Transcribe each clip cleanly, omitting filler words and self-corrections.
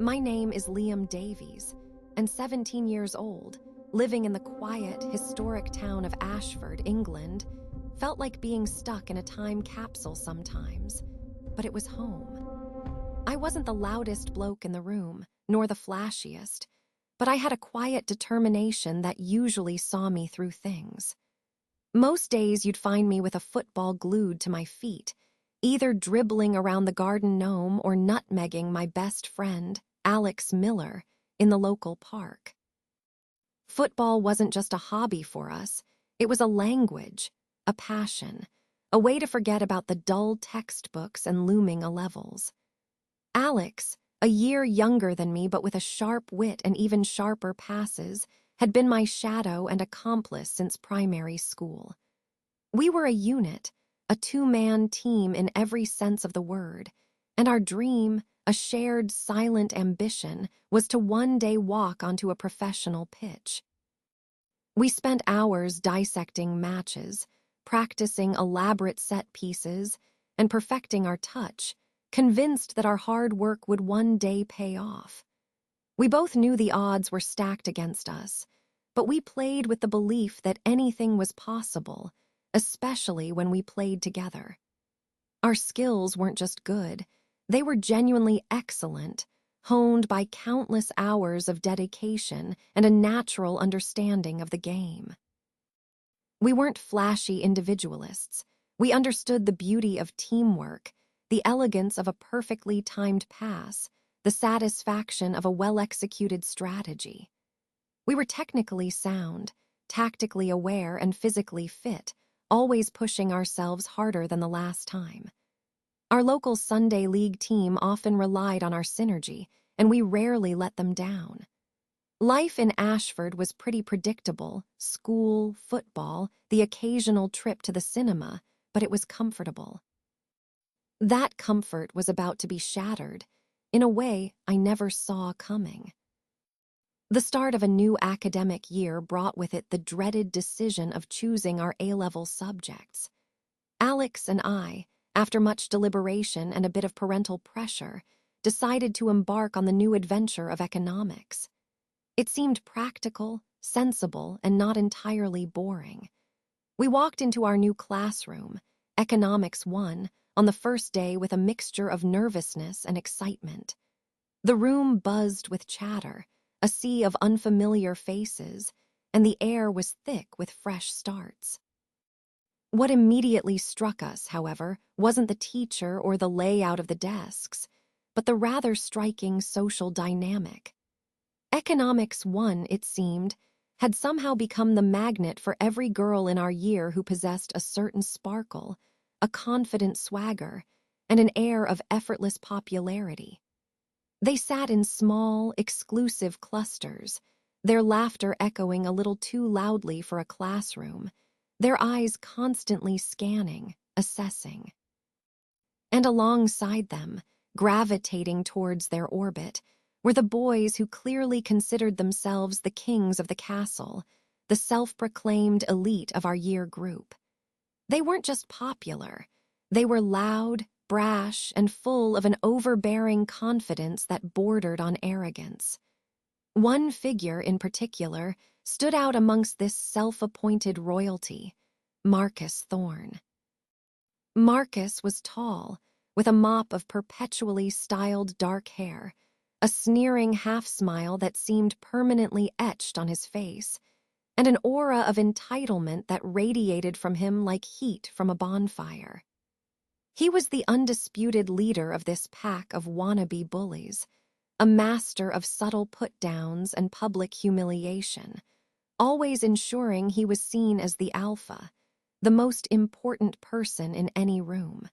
My name is Liam Davies, and 17 years old, living in the quiet, historic town of Ashford, England, felt like being stuck in a time capsule sometimes, but it was home. I wasn't the loudest bloke in the room, nor the flashiest, but I had a quiet determination that usually saw me through things. Most days you'd find me with a football glued to my feet, either dribbling around the garden gnome or nutmegging my best friend, Alex Miller, in the local park. Football wasn't just a hobby for us, it was a language, a passion, a way to forget about the dull textbooks and looming A-levels. Alex, a year younger than me but with a sharp wit and even sharper passes, had been my shadow and accomplice since primary school. We were a unit, a two-man team in every sense of the word, and our dream, a shared silent ambition, was to one day walk onto a professional pitch. We spent hours dissecting matches, practicing elaborate set pieces, and perfecting our touch, convinced that our hard work would one day pay off. We both knew the odds were stacked against us, but we played with the belief that anything was possible, especially when we played together. Our skills weren't just good, they were genuinely excellent, honed by countless hours of dedication and a natural understanding of the game. We weren't flashy individualists. We understood the beauty of teamwork, the elegance of a perfectly timed pass, the satisfaction of a well-executed strategy. We were technically sound, tactically aware, and physically fit, always pushing ourselves harder than the last time. Our local Sunday league team often relied on our synergy, and we rarely let them down. Life in Ashford was pretty predictable: school, football, the occasional trip to the cinema, but it was comfortable. That comfort was about to be shattered, in a way I never saw coming. The start of a new academic year brought with it the dreaded decision of choosing our A-level subjects. Alex and I, after much deliberation and a bit of parental pressure, decided to embark on the new adventure of economics. It seemed practical, sensible, and not entirely boring. We walked into our new classroom, Economics 1, on the first day with a mixture of nervousness and excitement. The room buzzed with chatter, a sea of unfamiliar faces, and the air was thick with fresh starts. What immediately struck us, however, wasn't the teacher or the layout of the desks, but the rather striking social dynamic. Economics 1, it seemed, had somehow become the magnet for every girl in our year who possessed a certain sparkle, a confident swagger, and an air of effortless popularity. They sat in small, exclusive clusters, their laughter echoing a little too loudly for a classroom, their eyes constantly scanning, assessing. And alongside them, gravitating towards their orbit, were the boys who clearly considered themselves the kings of the castle, the self-proclaimed elite of our year group. They weren't just popular, they were loud, brash, and full of an overbearing confidence that bordered on arrogance. One figure in particular stood out amongst this self-appointed royalty: Marcus Thorne. Marcus was tall, with a mop of perpetually styled dark hair, a sneering half-smile that seemed permanently etched on his face, and an aura of entitlement that radiated from him like heat from a bonfire. He was the undisputed leader of this pack of wannabe bullies, a master of subtle put-downs and public humiliation, always ensuring he was seen as the alpha, the most important person in any room.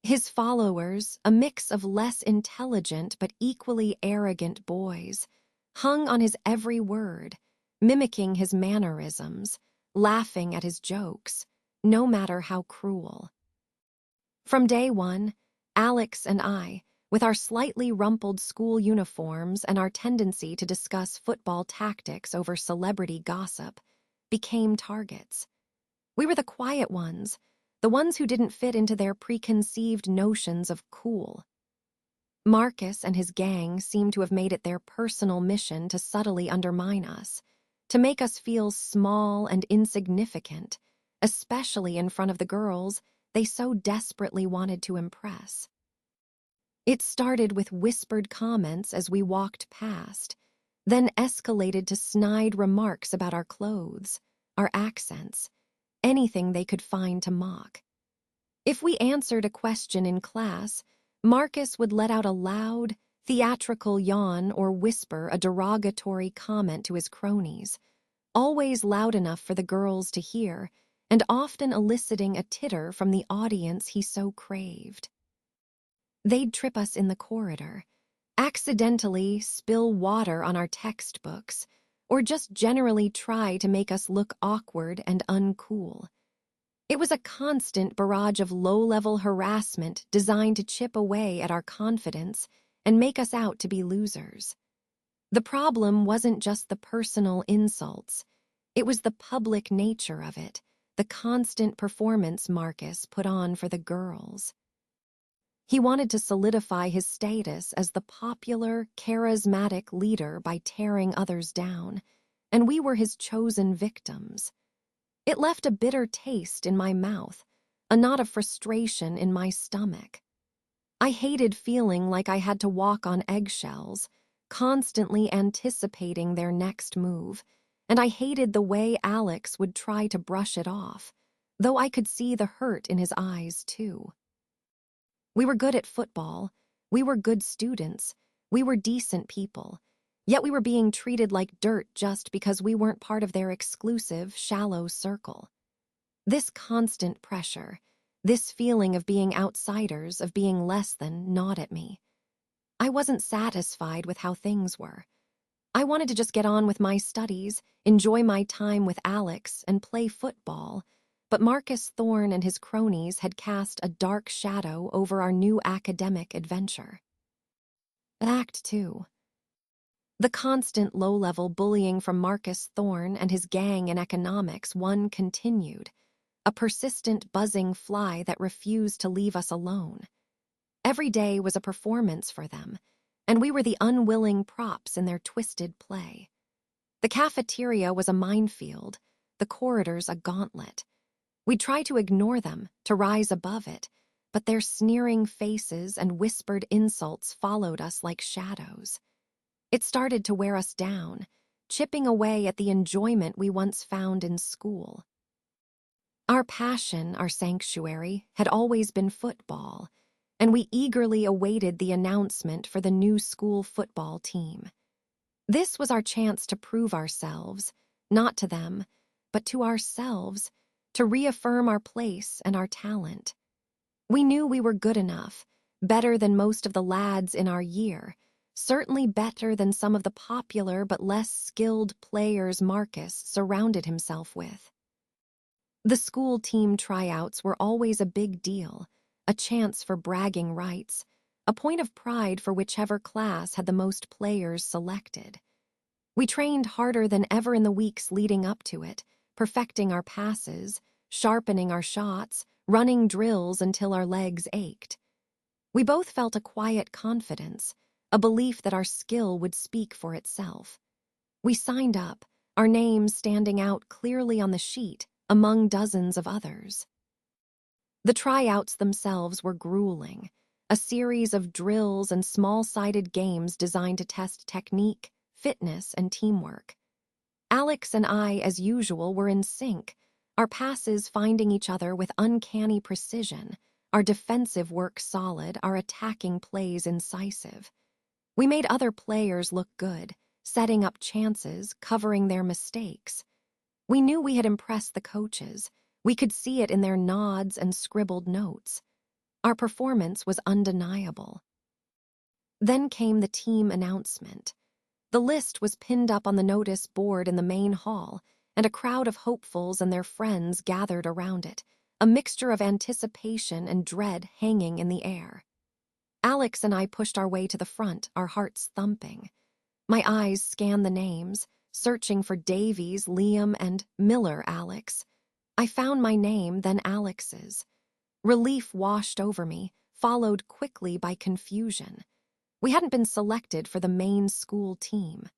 His followers, a mix of less intelligent but equally arrogant boys, hung on his every word, mimicking his mannerisms, laughing at his jokes, no matter how cruel. From day one, Alex and I, with our slightly rumpled school uniforms and our tendency to discuss football tactics over celebrity gossip, became targets. We were the quiet ones, the ones who didn't fit into their preconceived notions of cool. Marcus and his gang seemed to have made it their personal mission to subtly undermine us, to make us feel small and insignificant, especially in front of the girls they so desperately wanted to impress. It started with whispered comments as we walked past, then escalated to snide remarks about our clothes, our accents, anything they could find to mock. If we answered a question in class, Marcus would let out a loud, theatrical yawn or whisper a derogatory comment to his cronies, always loud enough for the girls to hear, and often eliciting a titter from the audience he so craved. They'd trip us in the corridor, accidentally spill water on our textbooks, or just generally try to make us look awkward and uncool. It was a constant barrage of low-level harassment designed to chip away at our confidence and make us out to be losers. The problem wasn't just the personal insults. It was the public nature of it, the constant performance Marcus put on for the girls. He wanted to solidify his status as the popular, charismatic leader by tearing others down, and we were his chosen victims. It left a bitter taste in my mouth, a knot of frustration in my stomach. I hated feeling like I had to walk on eggshells, constantly anticipating their next move, and I hated the way Alex would try to brush it off, though I could see the hurt in his eyes, too. We were good at football, we were good students, we were decent people, yet we were being treated like dirt just because we weren't part of their exclusive, shallow circle. This constant pressure, this feeling of being outsiders, of being less than, gnawed at me. I wasn't satisfied with how things were. I wanted to just get on with my studies, enjoy my time with Alex, and play football, but Marcus Thorne and his cronies had cast a dark shadow over our new academic adventure. Act 2. The constant low-level bullying from Marcus Thorne and his gang in economics 1 continued, a persistent buzzing fly that refused to leave us alone. Every day was a performance for them, and we were the unwilling props in their twisted play. The cafeteria was a minefield, the corridors a gauntlet. We'd try to ignore them, to rise above it, but their sneering faces and whispered insults followed us like shadows. It started to wear us down, chipping away at the enjoyment we once found in school. Our passion, our sanctuary, had always been football, and we eagerly awaited the announcement for the new school football team. This was our chance to prove ourselves, not to them, but to ourselves, to reaffirm our place and our talent. We knew we were good enough, better than most of the lads in our year, certainly better than some of the popular but less skilled players Marcus surrounded himself with. The school team tryouts were always a big deal, a chance for bragging rights, a point of pride for whichever class had the most players selected. We trained harder than ever in the weeks leading up to it, perfecting our passes, sharpening our shots, running drills until our legs ached. We both felt a quiet confidence, a belief that our skill would speak for itself. We signed up, our names standing out clearly on the sheet among dozens of others. The tryouts themselves were grueling, a series of drills and small-sided games designed to test technique, fitness, and teamwork. Alex and I, as usual, were in sync, our passes finding each other with uncanny precision, our defensive work solid, our attacking plays incisive. We made other players look good, setting up chances, covering their mistakes. We knew we had impressed the coaches. We could see it in their nods and scribbled notes. Our performance was undeniable. Then came the team announcement. The list was pinned up on the notice board in the main hall, and a crowd of hopefuls and their friends gathered around it, a mixture of anticipation and dread hanging in the air. Alex and I pushed our way to the front, our hearts thumping. My eyes scanned the names, searching for Davies, Liam, and Miller Alex. I found my name, then Alex's. Relief washed over me, followed quickly by confusion. We hadn't been selected for the main school team.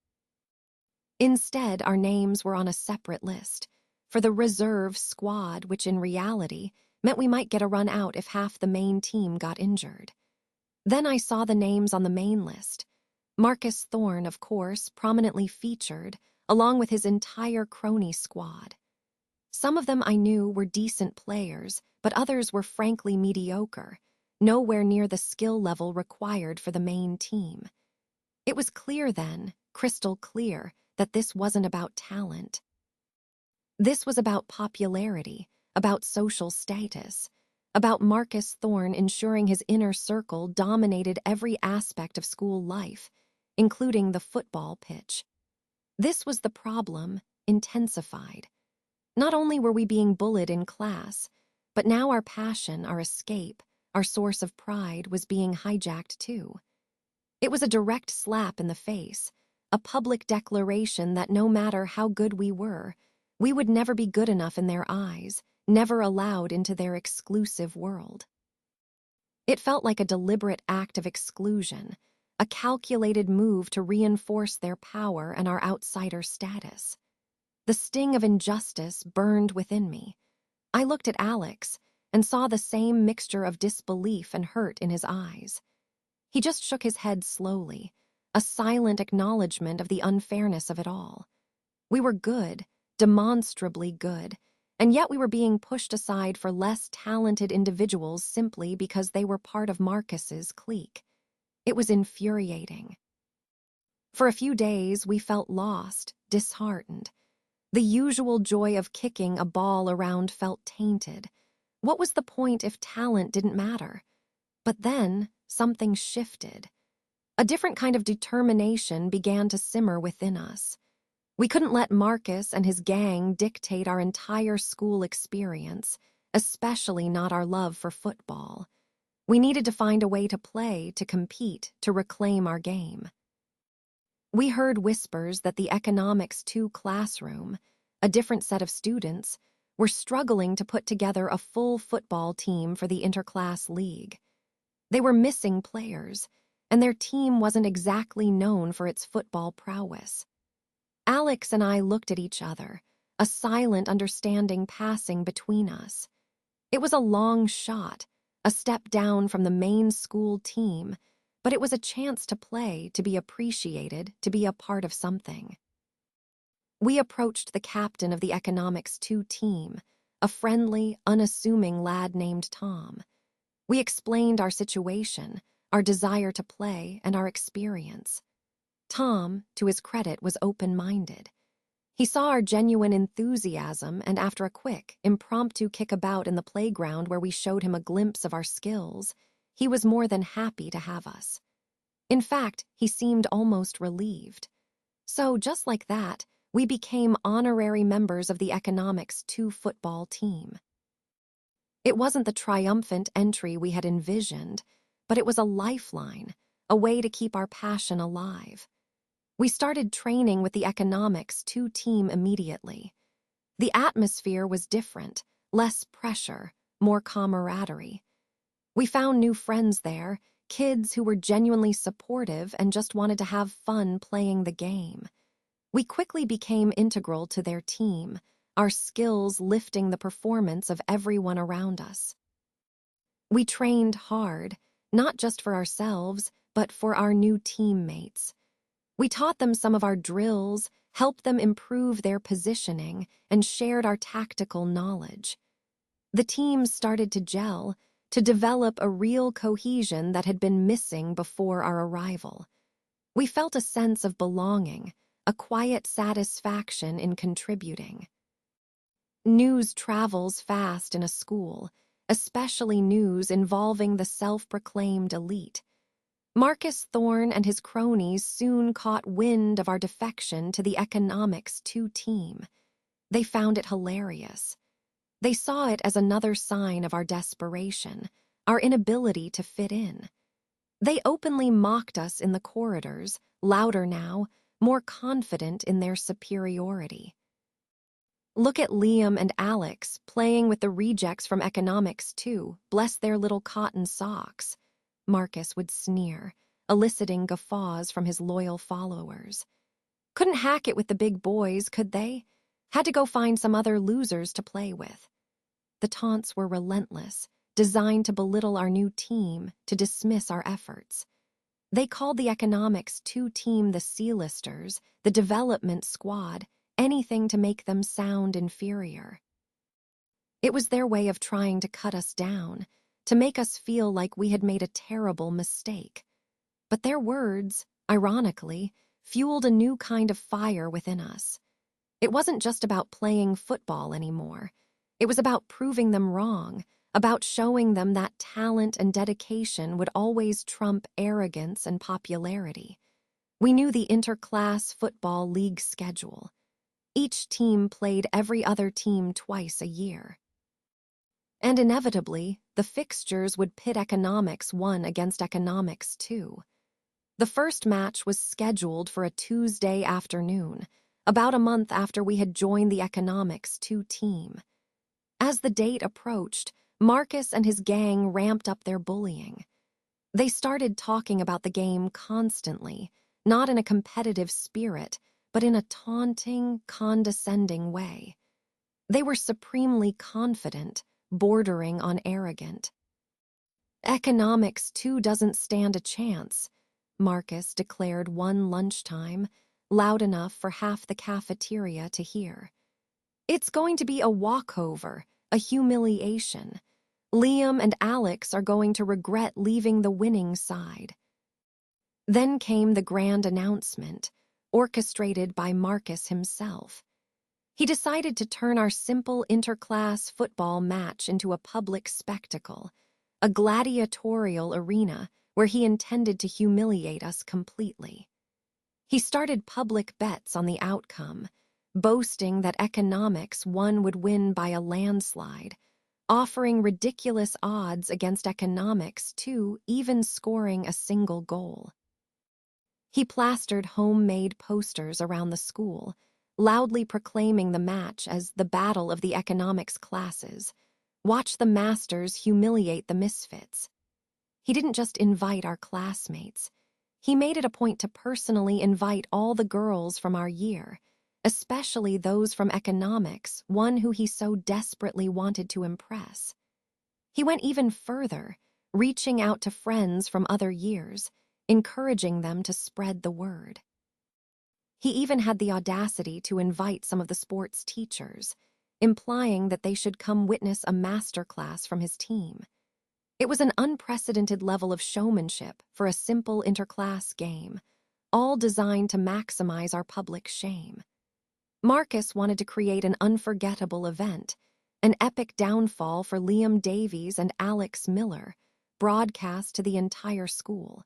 Instead, our names were on a separate list, for the reserve squad, which in reality meant we might get a run out if half the main team got injured. Then I saw the names on the main list. Marcus Thorne, of course, prominently featured, along with his entire crony squad. Some of them I knew were decent players, but others were frankly mediocre, nowhere near the skill level required for the main team. It was clear then, crystal clear, that this wasn't about talent. This was about popularity, about social status, about Marcus Thorne ensuring his inner circle dominated every aspect of school life, including the football pitch. This was the problem, intensified. Not only were we being bullied in class, but now our passion, our escape, our source of pride was being hijacked too. It was a direct slap in the face, a public declaration that no matter how good we would never be good enough in their eyes, never allowed into their exclusive world. It felt like a deliberate act of exclusion, a calculated move to reinforce their power and our outsider status. The sting of injustice burned within me. I looked at Alex and saw the same mixture of disbelief and hurt in his eyes. He just shook his head slowly, a silent acknowledgement of the unfairness of it all. We were good, demonstrably good, and yet we were being pushed aside for less talented individuals simply because they were part of Marcus's clique. It was infuriating. For a few days, we felt lost, disheartened. The usual joy of kicking a ball around felt tainted. What was the point if talent didn't matter? But then, something shifted. A different kind of determination began to simmer within us. We couldn't let Marcus and his gang dictate our entire school experience, especially not our love for football. We needed to find a way to play, to compete, to reclaim our game. We heard whispers that the Economics 2 classroom, a different set of students, were struggling to put together a full football team for the interclass league. They were missing players, and their team wasn't exactly known for its football prowess. Alex and I looked at each other, a silent understanding passing between us. It was a long shot, a step down from the main school team, but it was a chance to play, to be appreciated, to be a part of something. We approached the captain of the Economics 2 team, a friendly, unassuming lad named Tom. We explained our situation, our desire to play, and our experience. Tom, to his credit, was open-minded. He saw our genuine enthusiasm, and after a quick, impromptu kickabout in the playground where we showed him a glimpse of our skills, he was more than happy to have us. In fact, he seemed almost relieved. So, just like that, we became honorary members of the Economics 2 football team. It wasn't the triumphant entry we had envisioned, but it was a lifeline, a way to keep our passion alive. We started training with the Economics 2 team immediately. The atmosphere was different, less pressure, more camaraderie. We found new friends there, kids who were genuinely supportive and just wanted to have fun playing the game. We quickly became integral to their team, our skills lifting the performance of everyone around us. We trained hard, not just for ourselves, but for our new teammates. We taught them some of our drills, helped them improve their positioning, and shared our tactical knowledge. The teams started to gel, to develop a real cohesion that had been missing before our arrival. We felt a sense of belonging, a quiet satisfaction in contributing. News travels fast in a school, especially news involving the self-proclaimed elite. Marcus Thorne and his cronies soon caught wind of our defection to the Economics 2 team. They found it hilarious. They saw it as another sign of our desperation, our inability to fit in. They openly mocked us in the corridors, louder now, more confident in their superiority. Look at Liam and Alex playing with the rejects from Economics 2, bless their little cotton socks, Marcus would sneer, eliciting guffaws from his loyal followers. Couldn't hack it with the big boys, could they? Had to go find some other losers to play with. The taunts were relentless, designed to belittle our new team, to dismiss our efforts. They called the Economics 2 team the C-listers, the development squad, anything to make them sound inferior. It was their way of trying to cut us down, to make us feel like we had made a terrible mistake. But their words, ironically, fueled a new kind of fire within us. It wasn't just about playing football anymore. It was about proving them wrong, about showing them that talent and dedication would always trump arrogance and popularity. We knew the interclass football league schedule. Each team played every other team twice a year. And inevitably, the fixtures would pit Economics 1 against Economics 2. The first match was scheduled for a Tuesday afternoon, about a month after we had joined the Economics 2 team. As the date approached, Marcus and his gang ramped up their bullying. They started talking about the game constantly, not in a competitive spirit, but in a taunting, condescending way. They were supremely confident, bordering on arrogant. Economics 2 doesn't stand a chance, Marcus declared one lunchtime, loud enough for half the cafeteria to hear. It's going to be a walkover, a humiliation. Liam and Alex are going to regret leaving the winning side. Then came the grand announcement, orchestrated by Marcus himself. He decided to turn our simple interclass football match into a public spectacle, a gladiatorial arena where he intended to humiliate us completely. He started public bets on the outcome, boasting that Economics 1 would win by a landslide, offering ridiculous odds against Economics 2 even scoring a single goal. He plastered homemade posters around the school, loudly proclaiming the match as the battle of the economics classes. Watch the masters humiliate the misfits. He didn't just invite our classmates. He made it a point to personally invite all the girls from our year, especially those from economics, one who he so desperately wanted to impress. He went even further, reaching out to friends from other years, encouraging them to spread the word. He even had the audacity to invite some of the sports teachers, implying that they should come witness a masterclass from his team. It was an unprecedented level of showmanship for a simple interclass game, all designed to maximize our public shame. Marcus wanted to create an unforgettable event, an epic downfall for Liam Davies and Alex Miller, broadcast to the entire school.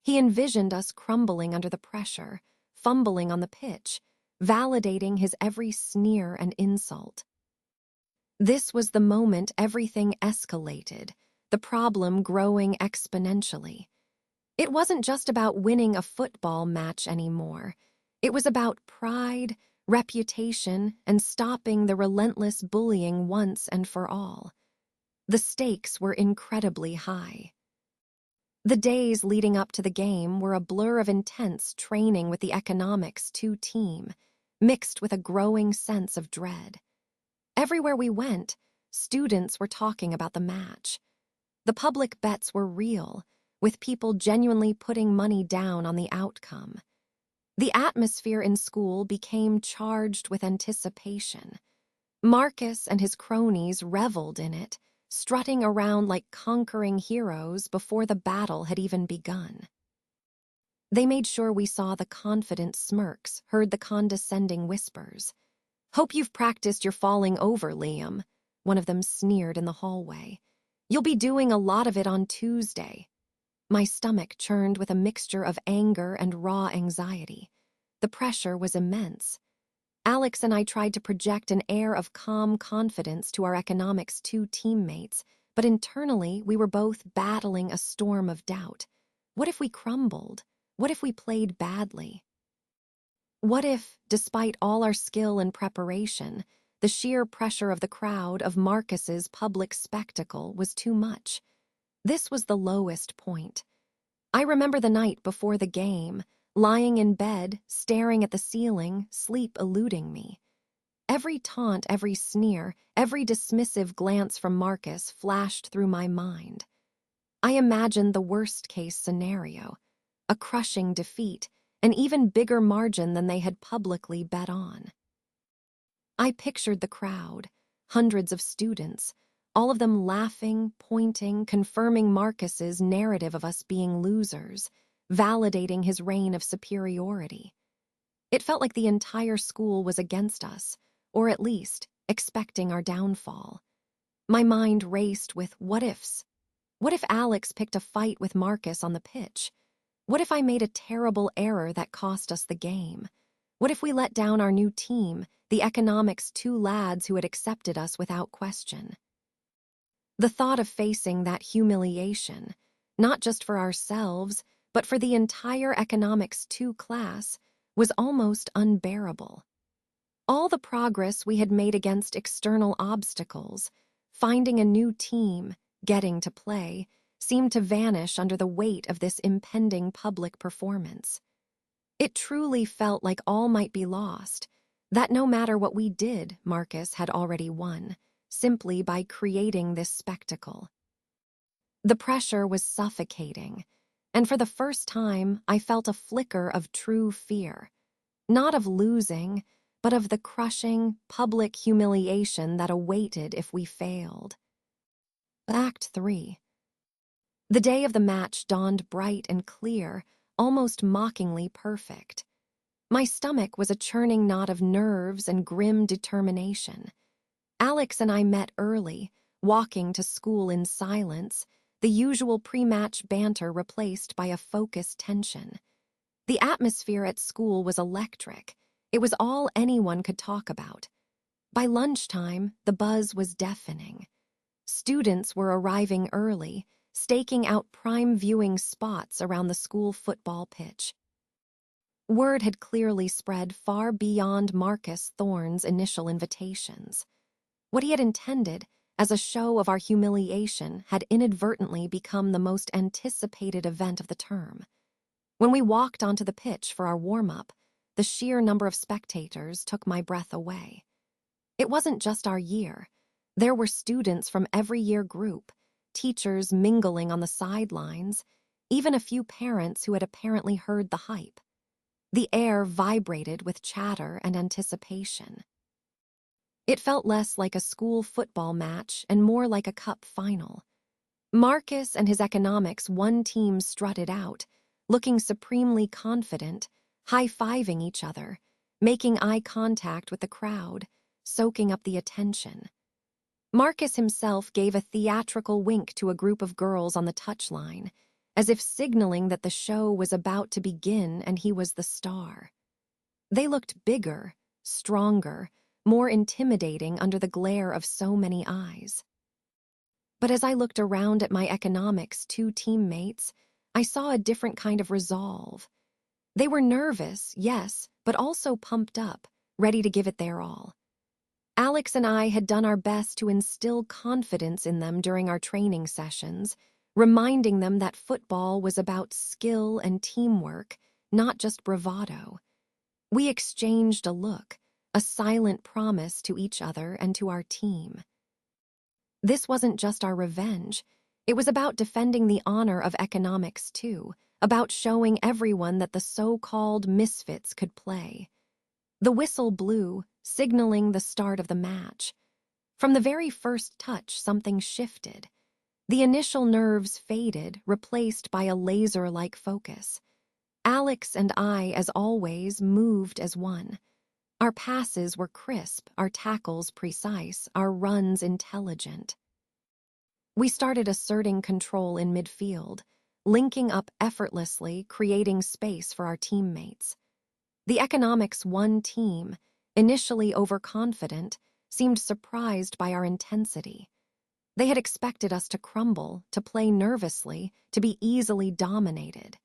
He envisioned us crumbling under the pressure, fumbling on the pitch, validating his every sneer and insult. This was the moment everything escalated, the problem growing exponentially. It wasn't just about winning a football match anymore. It was about pride, reputation, and stopping the relentless bullying once and for all. The stakes were incredibly high. The days leading up to the game were a blur of intense training with the Economics 2 team, mixed with a growing sense of dread. Everywhere we went, students were talking about the match. The public bets were real, with people genuinely putting money down on the outcome. The atmosphere in school became charged with anticipation. Marcus and his cronies reveled in it, strutting around like conquering heroes before the battle had even begun. They made sure we saw the confident smirks, heard the condescending whispers. "Hope you've practiced your falling over, Liam," one of them sneered in the hallway. "You'll be doing a lot of it on Tuesday." My stomach churned with a mixture of anger and raw anxiety. The pressure was immense. Alex and I tried to project an air of calm confidence to our Economics 2 teammates, but internally we were both battling a storm of doubt. What if we crumbled? What if we played badly? What if, despite all our skill and preparation, the sheer pressure of the crowd of Marcus's public spectacle was too much? This was the lowest point. I remember the night before the game, lying in bed, staring at the ceiling, sleep eluding me. Every taunt, every sneer, every dismissive glance from Marcus flashed through my mind. I imagined the worst-case scenario, a crushing defeat, an even bigger margin than they had publicly bet on. I pictured the crowd, hundreds of students, all of them laughing, pointing, confirming Marcus's narrative of us being losers, validating his reign of superiority. It felt like the entire school was against us, or at least expecting our downfall. My mind raced with what-ifs. What if Alex picked a fight with Marcus on the pitch? What if I made a terrible error that cost us the game? What if we let down our new team, the economics two lads who had accepted us without question? The thought of facing that humiliation, not just for ourselves, but for the entire economics two class, was almost unbearable. All the progress we had made against external obstacles, finding a new team, getting to play, seemed to vanish under the weight of this impending public performance. It truly felt like all might be lost, that no matter what we did, Marcus had already won, simply by creating this spectacle. The pressure was suffocating, and for the first time I felt a flicker of true fear, not of losing, but of the crushing, public humiliation that awaited if we failed. Act 3. The day of the match dawned bright and clear, almost mockingly perfect. My stomach was a churning knot of nerves and grim determination. Alex and I met early, walking to school in silence, the usual pre-match banter replaced by a focused tension. The atmosphere at school was electric. It was all anyone could talk about. By lunchtime, the buzz was deafening. Students were arriving early, staking out prime viewing spots around the school football pitch. Word had clearly spread far beyond Marcus Thorne's initial invitations. What he had intended as a show of our humiliation had inadvertently become the most anticipated event of the term. When we walked onto the pitch for our warm-up, the sheer number of spectators took my breath away. It wasn't just our year. There were students from every year group, teachers mingling on the sidelines, even a few parents who had apparently heard the hype. The air vibrated with chatter and anticipation. It felt less like a school football match and more like a cup final. Marcus and his economics one team strutted out, looking supremely confident, high-fiving each other, making eye contact with the crowd, soaking up the attention. Marcus himself gave a theatrical wink to a group of girls on the touchline, as if signaling that the show was about to begin and he was the star. They looked bigger, stronger, more intimidating under the glare of so many eyes. But as I looked around at my economics two teammates, I saw a different kind of resolve. They were nervous, yes, but also pumped up, ready to give it their all. Alex and I had done our best to instill confidence in them during our training sessions, reminding them that football was about skill and teamwork, not just bravado. We exchanged a look, a silent promise to each other and to our team. This wasn't just our revenge. It was about defending the honor of economics, too, about showing everyone that the so-called misfits could play. The whistle blew, signaling the start of the match. From the very first touch, something shifted. The initial nerves faded, replaced by a laser-like focus. Alex and I, as always, moved as one. Our passes were crisp, our tackles precise, our runs intelligent. We started asserting control in midfield, linking up effortlessly, creating space for our teammates. The economics one team, initially overconfident, seemed surprised by our intensity. They had expected us to crumble, to play nervously, to be easily dominated.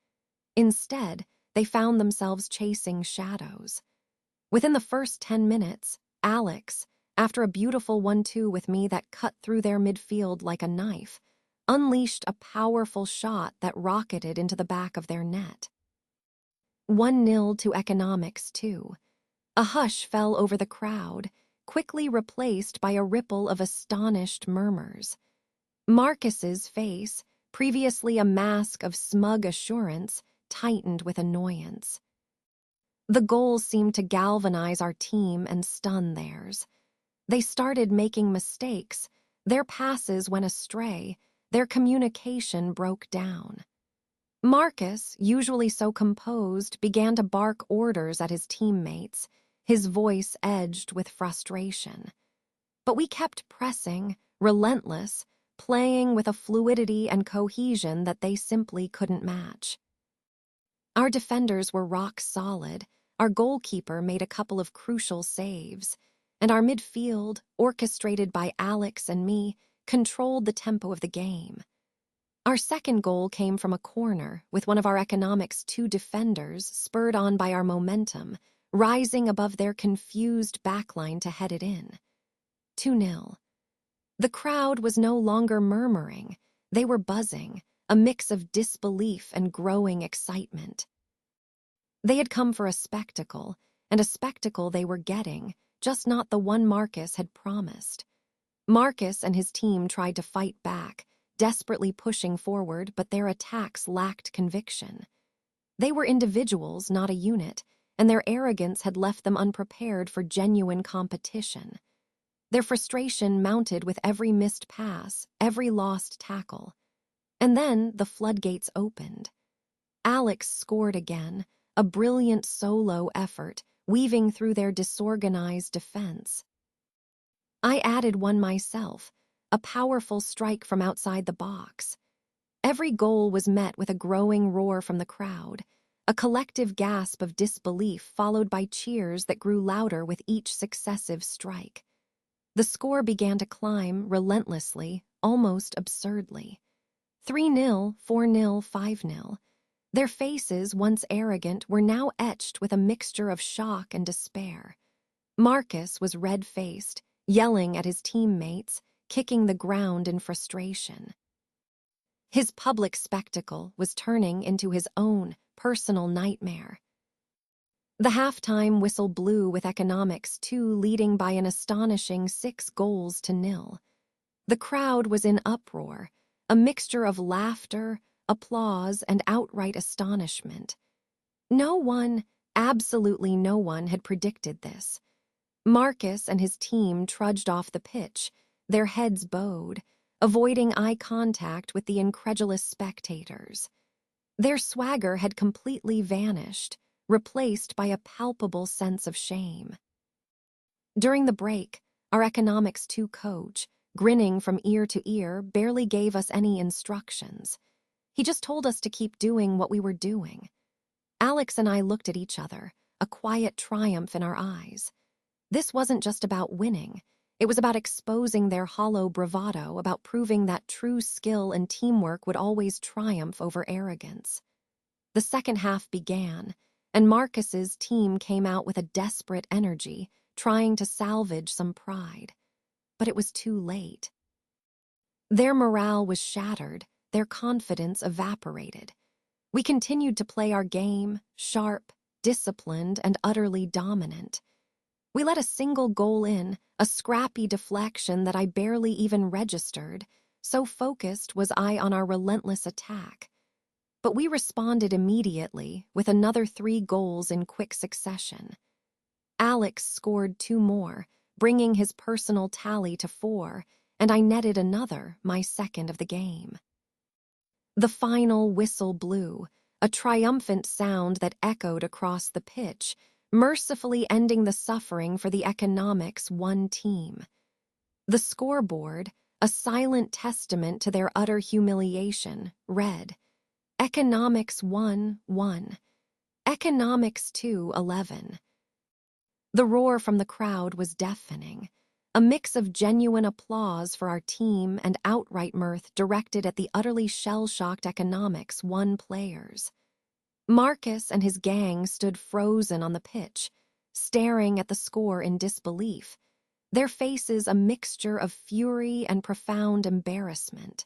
Instead, they found themselves chasing shadows. Within the first 10 minutes, Alex, after a beautiful 1-2 with me that cut through their midfield like a knife, unleashed a powerful shot that rocketed into the back of their net. 1-0 to Economics 2. A hush fell over the crowd, quickly replaced by a ripple of astonished murmurs. Marcus's face, previously a mask of smug assurance, tightened with annoyance. The goals seemed to galvanize our team and stun theirs. They started making mistakes, their passes went astray, their communication broke down. Marcus, usually so composed, began to bark orders at his teammates, his voice edged with frustration. But we kept pressing, relentless, playing with a fluidity and cohesion that they simply couldn't match. Our defenders were rock solid, our goalkeeper made a couple of crucial saves, and our midfield, orchestrated by Alex and me, controlled the tempo of the game. Our second goal came from a corner, with one of our Economics 2 defenders, spurred on by our momentum, rising above their confused backline to head it in. 2-0. The crowd was no longer murmuring, they were buzzing, a mix of disbelief and growing excitement. They had come for a spectacle, and a spectacle they were getting, just not the one Marcus had promised. Marcus and his team tried to fight back, desperately pushing forward, but their attacks lacked conviction. They were individuals, not a unit, and their arrogance had left them unprepared for genuine competition. Their frustration mounted with every missed pass, every lost tackle. And then the floodgates opened. Alex scored again, a brilliant solo effort, weaving through their disorganized defense. I added one myself, a powerful strike from outside the box. Every goal was met with a growing roar from the crowd, a collective gasp of disbelief followed by cheers that grew louder with each successive strike. The score began to climb relentlessly, almost absurdly. 3-0, 4-0, 5-0. Their faces, once arrogant, were now etched with a mixture of shock and despair. Marcus was red-faced, yelling at his teammates, kicking the ground in frustration. His public spectacle was turning into his own personal nightmare. The halftime whistle blew with Economics 2 leading by an astonishing 6-0. The crowd was in uproar, a mixture of laughter, applause, and outright astonishment. No one, absolutely no one, had predicted this. Marcus and his team trudged off the pitch, their heads bowed, avoiding eye contact with the incredulous spectators. Their swagger had completely vanished, replaced by a palpable sense of shame. During the break, our Economics 2 coach, grinning from ear to ear, barely gave us any instructions. He just told us to keep doing what we were doing. Alex and I looked at each other, a quiet triumph in our eyes. This wasn't just about winning. It was about exposing their hollow bravado, about proving that true skill and teamwork would always triumph over arrogance. The second half began, and Marcus's team came out with a desperate energy, trying to salvage some pride. But it was too late. Their morale was shattered, their confidence evaporated. We continued to play our game, sharp, disciplined, and utterly dominant. We let a single goal in, a scrappy deflection that I barely even registered, so focused was I on our relentless attack. But we responded immediately, with another 3 goals in quick succession. Alex scored 2 more, bringing his personal tally to 4, and I netted another, my second of the game. The final whistle blew, a triumphant sound that echoed across the pitch, mercifully ending the suffering for the Economics 1 team. The scoreboard, a silent testament to their utter humiliation, read, Economics 1, 1. Economics 2, 11. The roar from the crowd was deafening, a mix of genuine applause for our team and outright mirth directed at the utterly shell-shocked Economics 1 players. Marcus and his gang stood frozen on the pitch, staring at the score in disbelief, their faces a mixture of fury and profound embarrassment.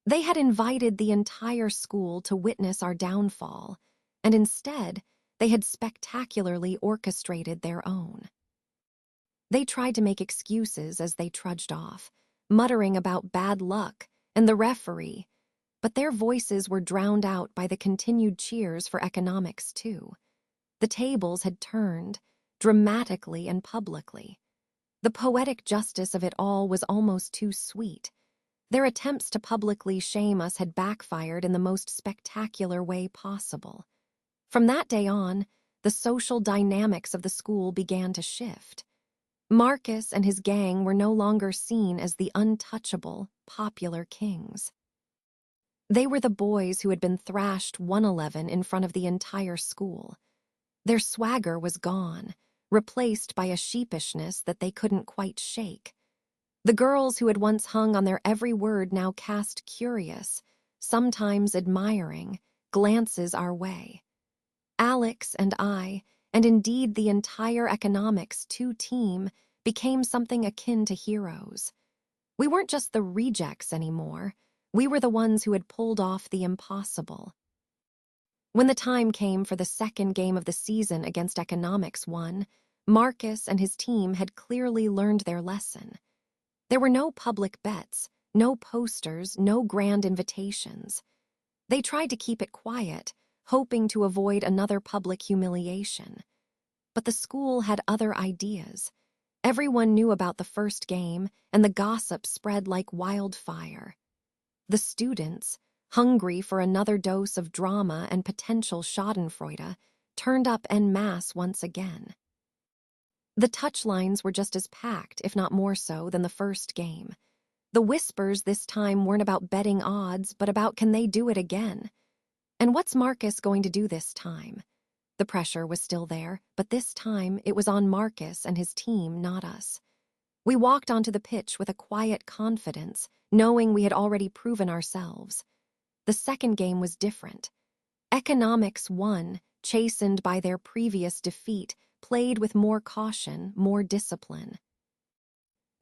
They had invited the entire school to witness our downfall, and instead, they had spectacularly orchestrated their own. They tried to make excuses as they trudged off, muttering about bad luck and the referee, but their voices were drowned out by the continued cheers for economics, too. The tables had turned, dramatically and publicly. The poetic justice of it all was almost too sweet. Their attempts to publicly shame us had backfired in the most spectacular way possible. From that day on, the social dynamics of the school began to shift. Marcus and his gang were no longer seen as the untouchable, popular kings. They were the boys who had been thrashed 111 in front of the entire school. Their swagger was gone, replaced by a sheepishness that they couldn't quite shake. The girls who had once hung on their every word now cast curious, sometimes admiring, glances our way. Alex and I, and indeed the entire Economics 2 team, became something akin to heroes. We weren't just the rejects anymore. We were the ones who had pulled off the impossible. When the time came for the second game of the season against Economics 1, Marcus and his team had clearly learned their lesson. There were no public bets, no posters, no grand invitations. They tried to keep it quiet, hoping to avoid another public humiliation. But the school had other ideas. Everyone knew about the first game, and the gossip spread like wildfire. The students, hungry for another dose of drama and potential schadenfreude, turned up en masse once again. The touchlines were just as packed, if not more so, than the first game. The whispers this time weren't about betting odds, but about can they do it again? And what's Marcus going to do this time? The pressure was still there, but this time it was on Marcus and his team, not us. We walked onto the pitch with a quiet confidence, knowing we had already proven ourselves. The second game was different. Economics 1, chastened by their previous defeat, played with more caution, more discipline.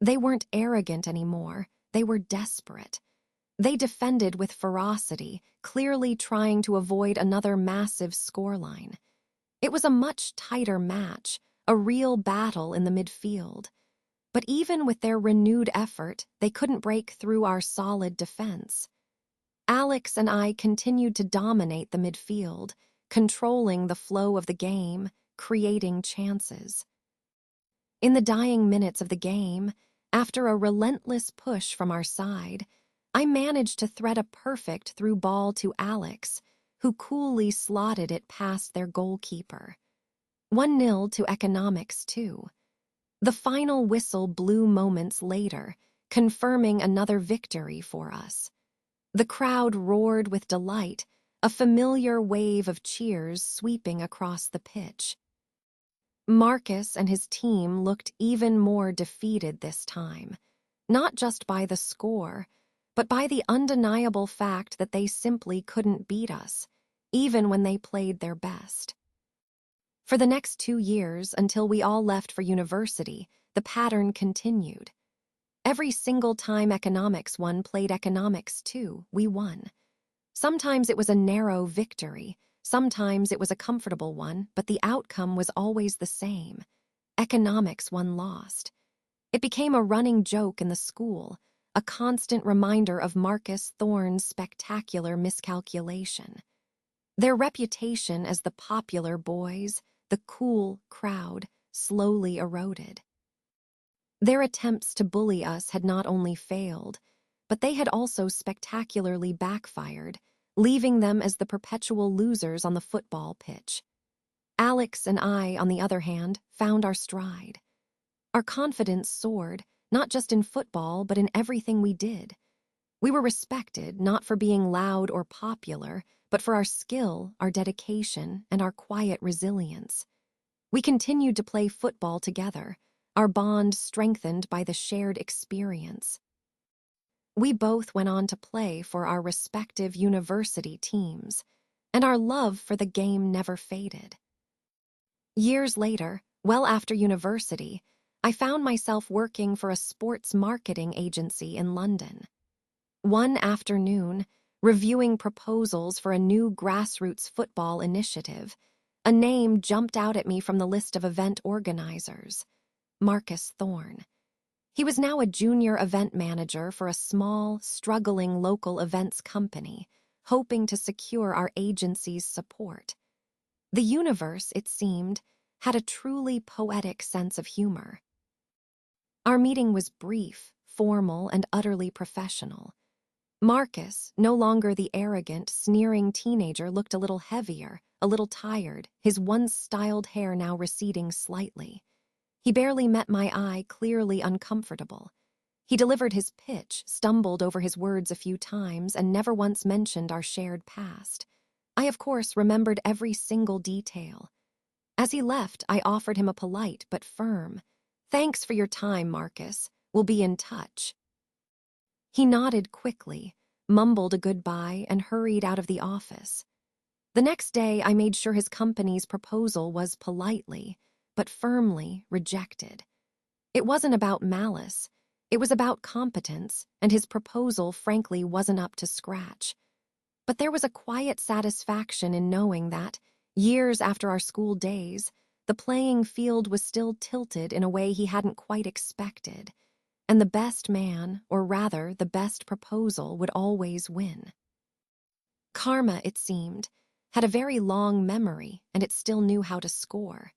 They weren't arrogant anymore, they were desperate. They defended with ferocity, clearly trying to avoid another massive scoreline. It was a much tighter match, a real battle in the midfield. But even with their renewed effort, they couldn't break through our solid defense. Alex and I continued to dominate the midfield, controlling the flow of the game, creating chances. In the dying minutes of the game, after a relentless push from our side, I managed to thread a perfect through ball to Alex, who coolly slotted it past their goalkeeper. 1-0 to Economics 2. The final whistle blew moments later, confirming another victory for us. The crowd roared with delight, a familiar wave of cheers sweeping across the pitch. Marcus and his team looked even more defeated this time, not just by the score, but by the undeniable fact that they simply couldn't beat us, even when they played their best. For the next 2 years, until we all left for university, the pattern continued. Every single time Economics 1 played Economics 2, we won. Sometimes it was a narrow victory, sometimes it was a comfortable one, but the outcome was always the same. Economics 1 lost. It became a running joke in the school, a constant reminder of Marcus Thorne's spectacular miscalculation. Their reputation as the popular boys, the cool crowd, slowly eroded. Their attempts to bully us had not only failed, but they had also spectacularly backfired, leaving them as the perpetual losers on the football pitch. Alex and I, on the other hand, found our stride. Our confidence soared, not just in football, but in everything we did. We were respected not for being loud or popular, but for our skill, our dedication, and our quiet resilience. We continued to play football together, our bond strengthened by the shared experience. We both went on to play for our respective university teams, and our love for the game never faded. Years later, well after university, I found myself working for a sports marketing agency in London. One afternoon, reviewing proposals for a new grassroots football initiative, a name jumped out at me from the list of event organizers: Marcus Thorne. He was now a junior event manager for a small, struggling local events company, hoping to secure our agency's support. The universe, it seemed, had a truly poetic sense of humor. Our meeting was brief, formal, and utterly professional. Marcus, no longer the arrogant, sneering teenager, looked a little heavier, a little tired, his once styled hair now receding slightly. He barely met my eye, clearly uncomfortable. He delivered his pitch, stumbled over his words a few times, and never once mentioned our shared past. I, of course, remembered every single detail. As he left, I offered him a polite but firm, "Thanks for your time, Marcus. We'll be in touch." He nodded quickly, mumbled a goodbye, and hurried out of the office. The next day, I made sure his company's proposal was politely, but firmly, rejected. It wasn't about malice. It was about competence, and his proposal, frankly, wasn't up to scratch. But there was a quiet satisfaction in knowing that, years after our school days, the playing field was still tilted in a way he hadn't quite expected, and the best man, or rather the best proposal, would always win. Karma, it seemed, had a very long memory, and it still knew how to score.